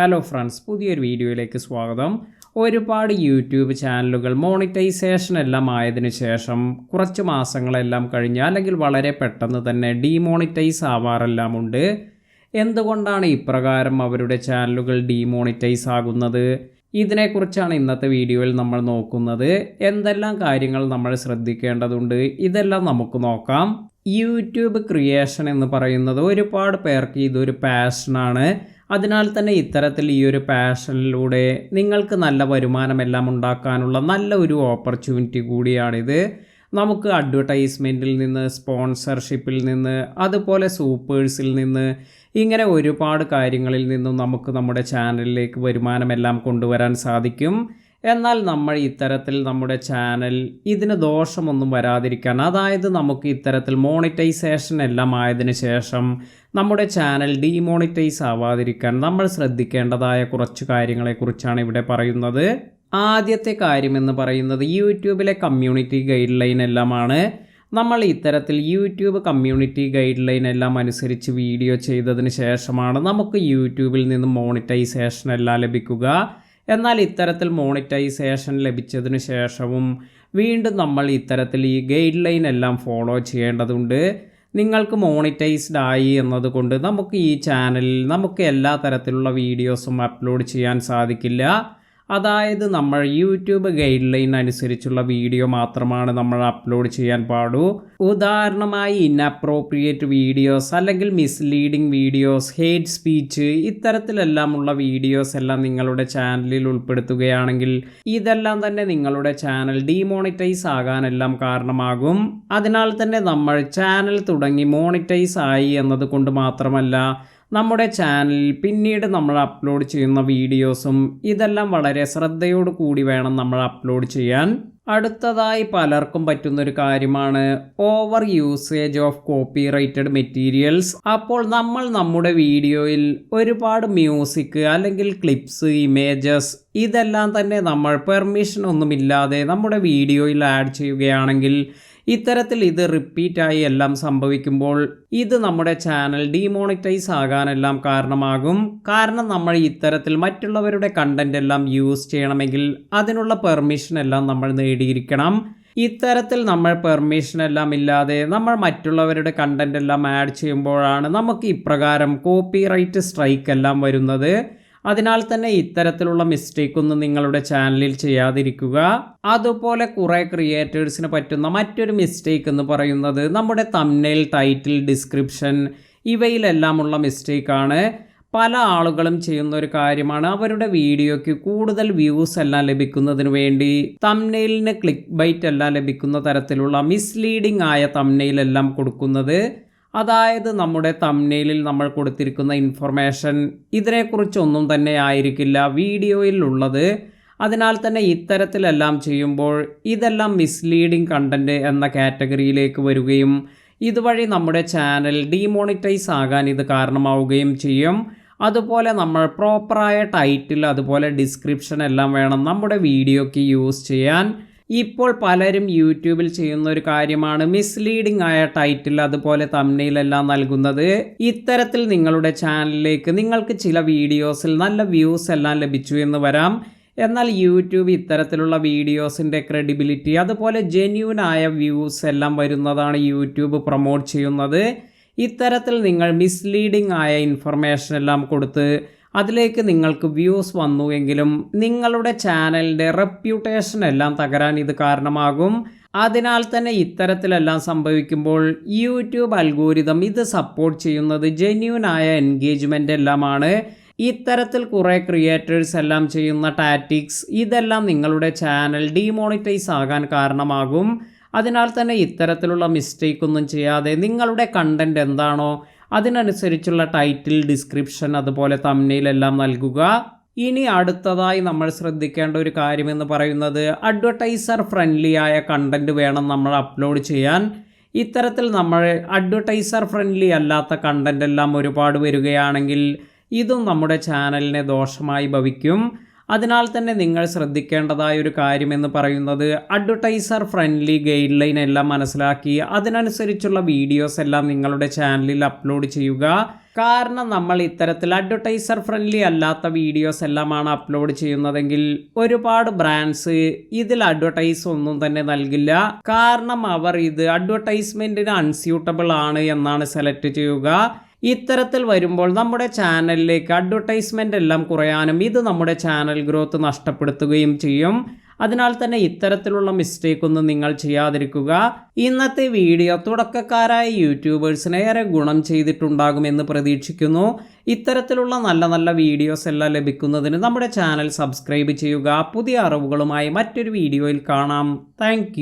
Hello friends, പുതിയൊരു വീഡിയോയിലേക്ക് സ്വാഗതം. ഒരുപാട് യൂട്യൂബ് ചാനലുകൾ മോണിറ്റൈസേഷൻ എല്ലാം ആയതിനു ശേഷം കുറച്ച് മാസങ്ങളെല്ലാം കഴിഞ്ഞ് അല്ലെങ്കിൽ വളരെ പെട്ടെന്ന് തന്നെ ഡീമോണിറ്റൈസ് ആവാറെല്ലാം ഉണ്ട്. എന്തുകൊണ്ടാണ് ഇപ്രകാരം അവരുടെ ചാനലുകൾ ഡീമോണിറ്റൈസ് ആകുന്നത്? ഇതിനെക്കുറിച്ചാണ് ഇന്നത്തെ വീഡിയോയിൽ നമ്മൾ നോക്കുന്നത്. എന്തെല്ലാം കാര്യങ്ങൾ നമ്മൾ ശ്രദ്ധിക്കേണ്ടതുണ്ട്, ഇതെല്ലാം നമുക്ക് നോക്കാം. യൂട്യൂബ് ക്രിയേഷൻ എന്ന് പറയുന്നത് ഒരുപാട് പേർക്ക് ഇതൊരു പാഷനാണ്. അതിനാൽ തന്നെ ഇത്തരത്തിൽ ഈ ഒരു പാഷനിലൂടെ നിങ്ങൾക്ക് നല്ല വരുമാനമെല്ലാം ഉണ്ടാക്കാനുള്ള നല്ല ഒരു ഓപ്പർച്യൂണിറ്റി കൂടിയാണിത്. നമുക്ക് അഡ്വർടൈസ്മെൻറ്റിൽ നിന്ന്, സ്പോൺസർഷിപ്പിൽ നിന്ന്, അതുപോലെ സൂപ്പേഴ്സിൽ നിന്ന്, ഇങ്ങനെ ഒരുപാട് കാര്യങ്ങളിൽ നിന്നും നമുക്ക് നമ്മുടെ ചാനലിലേക്ക് വരുമാനമെല്ലാം കൊണ്ടുവരാൻ സാധിക്കും. എന്നാൽ നമ്മൾ ഇത്തരത്തിൽ നമ്മുടെ ചാനൽ ഇതിന് ദോഷമൊന്നും വരാതിരിക്കാൻ, അതായത് നമുക്ക് ഇത്തരത്തിൽ മോണിറ്റൈസേഷൻ എല്ലാം ആയതിനു ശേഷം നമ്മുടെ ചാനൽ ഡീമോണിറ്റൈസ് ആവാതിരിക്കാൻ നമ്മൾ ശ്രദ്ധിക്കേണ്ടതായ കുറച്ച് കാര്യങ്ങളെക്കുറിച്ചാണ് ഇവിടെ പറയുന്നത്. ആദ്യത്തെ കാര്യമെന്ന് പറയുന്നത് യൂട്യൂബിലെ കമ്മ്യൂണിറ്റി ഗൈഡ് ലൈൻ എല്ലാമാണ്. നമ്മൾ ഇത്തരത്തിൽ യൂട്യൂബ് കമ്മ്യൂണിറ്റി ഗൈഡ് ലൈൻ എല്ലാം അനുസരിച്ച് വീഡിയോ ചെയ്തതിന് ശേഷമാണ് നമുക്ക് യൂട്യൂബിൽ നിന്ന് മോണിറ്റൈസേഷൻ എല്ലാം ലഭിക്കുക. എന്നാൽ ഇത്തരത്തിൽ മോണിറ്റൈസേഷൻ ലഭിച്ചതിന് ശേഷവും വീണ്ടും നമ്മൾ ഇത്തരത്തിൽ ഈ ഗൈഡ് ലൈൻ എല്ലാം ഫോളോ ചെയ്യേണ്ടതുണ്ട്. നിങ്ങൾക്ക് മോണിറ്റൈസ്ഡ് ആയി എന്നതുകൊണ്ട് നമുക്ക് ഈ ചാനലിൽ നമുക്ക് എല്ലാ തരത്തിലുള്ള വീഡിയോസും അപ്ലോഡ് ചെയ്യാൻ സാധിക്കില്ല. അതായത് നമ്മൾ യൂട്യൂബ് ഗൈഡ് ലൈൻ അനുസരിച്ചുള്ള വീഡിയോ മാത്രമാണ് നമ്മൾ അപ്ലോഡ് ചെയ്യാൻ പാടൂ. ഉദാഹരണമായി ഇൻഅപ്രോപ്രിയേറ്റ് വീഡിയോസ്, അല്ലെങ്കിൽ മിസ്ലീഡിംഗ് വീഡിയോസ്, ഹേറ്റ് സ്പീച്ച്, ഇത്തരത്തിലെല്ലാമുള്ള വീഡിയോസ് എല്ലാം നിങ്ങളുടെ ചാനലിൽ ഉൾപ്പെടുത്തുകയാണെങ്കിൽ ഇതെല്ലാം തന്നെ നിങ്ങളുടെ ചാനൽ ഡീമോണിറ്റൈസ് ആകാനെല്ലാം കാരണമാകും. അതിനാൽ തന്നെ നമ്മൾ ചാനൽ തുടങ്ങി മോണിറ്റൈസ് ആയി എന്നതുകൊണ്ട് മാത്രമല്ല, നമ്മുടെ ചാനലിൽ പിന്നീട് നമ്മൾ അപ്ലോഡ് ചെയ്യുന്ന വീഡിയോസും ഇതെല്ലാം വളരെ ശ്രദ്ധയോട് കൂടി വേണം നമ്മൾ അപ്ലോഡ് ചെയ്യാൻ. അടുത്തതായി പലർക്കും പറ്റുന്നൊരു കാര്യമാണ് over usage of copyrighted materials. അപ്പോൾ നമ്മൾ നമ്മുടെ വീഡിയോയിൽ ഒരുപാട് മ്യൂസിക് അല്ലെങ്കിൽ ക്ലിപ്സ്, ഇമേജസ് ഇതെല്ലാം തന്നെ നമ്മൾ പെർമിഷൻ ഒന്നുമില്ലാതെ നമ്മുടെ വീഡിയോയിൽ ആഡ് ചെയ്യുകയാണെങ്കിൽ ഇത്തരത്തിൽ ഇത് റിപ്പീറ്റായി എല്ലാം സംഭവിക്കുമ്പോൾ ഇത് നമ്മുടെ ചാനൽ ഡീമോണിറ്റൈസ് ആകാനെല്ലാം കാരണമാകും. കാരണം നമ്മൾ ഇത്തരത്തിൽ മറ്റുള്ളവരുടെ കണ്ടന്റ് എല്ലാം യൂസ് ചെയ്യണമെങ്കിൽ അതിനുള്ള പെർമിഷൻ എല്ലാം നമ്മൾ നേടിയിരിക്കണം. ഇത്തരത്തിൽ നമ്മൾ പെർമിഷൻ എല്ലാം ഇല്ലാതെ നമ്മൾ മറ്റുള്ളവരുടെ കണ്ടന്റ് എല്ലാം ആഡ് ചെയ്യുമ്പോഴാണ് നമുക്ക് ഇപ്രകാരം കോപ്പിറൈറ്റ് സ്ട്രൈക്ക് എല്ലാം വരുന്നത്. അതിനാൽ തന്നെ ഇത്തരത്തിലുള്ള മിസ്റ്റേക്ക് ഒന്നും നിങ്ങളുടെ ചാനലിൽ ചെയ്യാതിരിക്കുക. അതുപോലെ കുറേ ക്രിയേറ്റേഴ്സിന് പറ്റുന്ന മറ്റൊരു മിസ്റ്റേക്ക് എന്ന് പറയുന്നത് നമ്മുടെ തംബ്നെയിൽ, ടൈറ്റിൽ, ഡിസ്ക്രിപ്ഷൻ ഇവയിലെല്ലാമുള്ള മിസ്റ്റേക്കാണ്. പല ആളുകളും ചെയ്യുന്ന ഒരു കാര്യമാണ് അവരുടെ വീഡിയോയ്ക്ക് കൂടുതൽ വ്യൂസ് എല്ലാം ലഭിക്കുന്നതിന് വേണ്ടി തംബ്നെയിലിന് ക്ലിക്ക് ബൈറ്റ് എല്ലാം ലഭിക്കുന്ന തരത്തിലുള്ള മിസ്ലീഡിംഗ് ആയ തംബ്നെയിൽ എല്ലാം കൊടുക്കുന്നത്. അതായത് നമ്മുടെ തംബ്നെയിലിൽ നമ്മൾ കൊടുത്തിരിക്കുന്ന ഇൻഫർമേഷൻ ഇതിനെക്കുറിച്ചൊന്നും തന്നെ ആയിരിക്കില്ല വീഡിയോയിൽ ഉള്ളത്. അതിനാൽ തന്നെ ഇത്തരത്തിലെല്ലാം ചെയ്യുമ്പോൾ ഇതെല്ലാം മിസ്ലീഡിംഗ് കണ്ടൻറ്റ് എന്ന കാറ്റഗറിയിലേക്ക് വരികയും ഇതുവഴി നമ്മുടെ ചാനൽ ഡീമോണിറ്റൈസ് ആകാൻ ഇത് കാരണമാവുകയും ചെയ്യും. അതുപോലെ നമ്മൾ പ്രോപ്പറായ ടൈറ്റിൽ, അതുപോലെ ഡിസ്ക്രിപ്ഷൻ എല്ലാം വേണം നമ്മുടെ വീഡിയോയ്ക്ക് യൂസ് ചെയ്യാൻ. ഇപ്പോൾ പലരും യൂട്യൂബിൽ ചെയ്യുന്ന ഒരു കാര്യമാണ് മിസ്ലീഡിംഗ് ആയ ടൈറ്റിൽ, അതുപോലെ തംബ്നെയിലെല്ലാം നൽകുന്നത്. ഇത്തരത്തിൽ നിങ്ങളുടെ ചാനലിലേക്ക് നിങ്ങൾക്ക് ചില വീഡിയോസിൽ നല്ല വ്യൂസ് എല്ലാം ലഭിച്ചു എന്ന് വരാം. എന്നാൽ യൂട്യൂബ് ഇത്തരത്തിലുള്ള വീഡിയോസിൻ്റെ ക്രെഡിബിലിറ്റി, അതുപോലെ ജെന്യൂൻ ആയ വ്യൂസ് എല്ലാം വരുന്നതാണ് യൂട്യൂബ് പ്രൊമോട്ട് ചെയ്യുന്നത്. ഇത്തരത്തിൽ നിങ്ങൾ മിസ്ലീഡിംഗ് ആയ ഇൻഫർമേഷൻ എല്ലാം കൊടുത്ത് അതിലേക്ക് നിങ്ങൾക്ക് വ്യൂസ് വന്നുവെങ്കിലും നിങ്ങളുടെ ചാനലിൻ്റെ റെപ്യൂട്ടേഷൻ എല്ലാം തകരാൻ ഇത് കാരണമാകും. അതിനാൽ തന്നെ ഇത്തരത്തിലെല്ലാം സംഭവിക്കുമ്പോൾ യൂട്യൂബ് അൽഗോരിതം ഇത് സപ്പോർട്ട് ചെയ്യുന്നത് ജെന്യൂൻ ആയ എൻഗേജ്മെൻ്റ് എല്ലാമാണ്. ഇത്തരത്തിൽ കുറേ ക്രിയേറ്റേഴ്സ് എല്ലാം ചെയ്യുന്ന ടാറ്റിക്സ് ഇതെല്ലാം നിങ്ങളുടെ ചാനൽ ഡീമോണിറ്റൈസ് ആകാൻ കാരണമാകും. അതിനാൽ തന്നെ ഇത്തരത്തിലുള്ള മിസ്റ്റേക്ക് ഒന്നും ചെയ്യാതെ നിങ്ങളുടെ കണ്ടന്റ് എന്താണോ അതിനനുസരിച്ചുള്ള ടൈറ്റിൽ, ഡിസ്ക്രിപ്ഷൻ, അതുപോലെ തംബ്നെയിൽ എല്ലാം നൽകുക. ഇനി അടുത്തതായി നമ്മൾ ശ്രദ്ധിക്കേണ്ട ഒരു കാര്യമെന്ന് പറയുന്നത് അഡ്വർടൈസർ ഫ്രണ്ട്ലി ആയ കണ്ടന്റ് വേണം നമ്മൾ അപ്ലോഡ് ചെയ്യാൻ. ഇത്തരത്തിൽ നമ്മൾ അഡ്വർടൈസർ ഫ്രണ്ട്ലി അല്ലാത്ത കണ്ടന്റ് എല്ലാം ഒരുപാട് വരികയാണെങ്കിൽ ഇതും നമ്മുടെ ചാനലിനെ ദോഷമായി ഭവിക്കും. അതിനാൽ തന്നെ നിങ്ങൾ ശ്രദ്ധിക്കേണ്ടതായ ഒരു കാര്യമെന്ന് പറയുന്നത് അഡ്വർടൈസർ ഫ്രണ്ട്ലി ഗൈഡ് ലൈൻ എല്ലാം മനസ്സിലാക്കി അതിനനുസരിച്ചുള്ള വീഡിയോസ് എല്ലാം നിങ്ങളുടെ ചാനലിൽ അപ്ലോഡ് ചെയ്യുക. കാരണം നമ്മൾ ഇത്തരത്തിൽ അഡ്വർടൈസർ ഫ്രണ്ട്ലി അല്ലാത്ത വീഡിയോസ് എല്ലാമാണ് അപ്ലോഡ് ചെയ്യുന്നതെങ്കിൽ ഒരുപാട് ബ്രാൻഡ്സ് ഇതിൽ അഡ്വർടൈസ് ഒന്നും തന്നെ നൽകില്ല. കാരണം അവർ ഇത് അഡ്വർടൈസ്മെൻറ്റിന് അൺസ്യൂട്ടബിൾ ആണ് എന്നാണ് സെലക്ട് ചെയ്യുക. ഇത്തരത്തിൽ വരുമ്പോൾ നമ്മുടെ ചാനലിലേക്ക് അഡ്വർടൈസ്മെൻ്റ് എല്ലാം കുറയാനും ഇത് നമ്മുടെ ചാനൽ ഗ്രോത്ത് നഷ്ടപ്പെടുത്തുകയും ചെയ്യും. അതിനാൽ തന്നെ ഇത്തരത്തിലുള്ള മിസ്റ്റേക്ക് ഒന്നും നിങ്ങൾ ചെയ്യാതിരിക്കുക. ഇന്നത്തെ വീഡിയോ തുടക്കക്കാരായ യൂട്യൂബേഴ്സിന് ഏറെ ഗുണം ചെയ്തിട്ടുണ്ടാകുമെന്ന് പ്രതീക്ഷിക്കുന്നു. ഇത്തരത്തിലുള്ള നല്ല നല്ല വീഡിയോസ് എല്ലാം ലഭിക്കുന്നതിന് നമ്മുടെ ചാനൽ സബ്സ്ക്രൈബ് ചെയ്യുക. പുതിയ അറിവുകളുമായി മറ്റൊരു വീഡിയോയിൽ കാണാം. താങ്ക്